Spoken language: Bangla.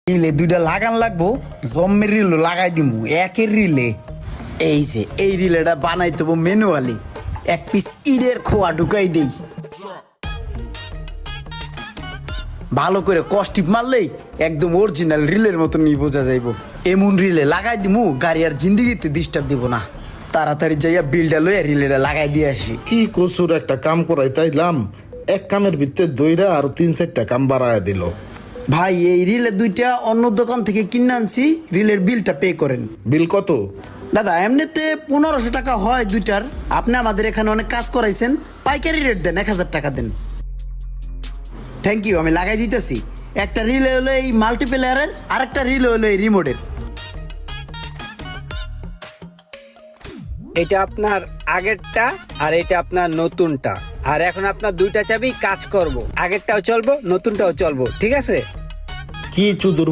রিলে দুইটা লাগান লাগবো, জম্মের রিল লাগাই দিমু একের রিলে। এই যে এই রিলেটা বানাইতে হবো ম্যানুয়ালি। এক পিস ইটের খোয়া ঢুকাই দেই, ভালো করে কষ্টিপ মারলেই একদম অরিজিনাল রিলের মতন বোঝা যাইব। এমন রিলে লাগাই দিমু গাড়ি আর জিন্দিগিতে ডিস্টার্ব দিব না। তাড়াতাড়ি যাইয়া বিলটা লইয়া রিলেটা লাগাই দিয়ে আসি। কি কচুর একটা কাম করাই তাইলাম, এক কামের ভিতরে দইরা আর 3-4টা কাম বাড়ায় দিল। ভাই এই রিলের দুইটা অন্য দোকান থেকে কিনে আনছি, রিলের বিলটা পে করেন। বিল কত? দাদা এমনিতে 1500 টাকা হয় দুইটার। আপনি আমাদের এখানে অনেক কাজ করাইছেন, পাইকারি রেট দেন, 1000 টাকা দেন। থ্যাংক ইউ, আমি লাগাই দিতেছি। একটা রিলে হলো এই মাল্টিপ্লেয়ারের, আর একটা রিলে হলো এই রিমোটের। এটা আপনার আগেরটা আর এটা আপনার নতুনটা। আর এখন আপনার দুইটা চাবি কাজ করব, আগেরটাও চলবো নতুনটাও চলবো, ঠিক আছে? কি চুদুর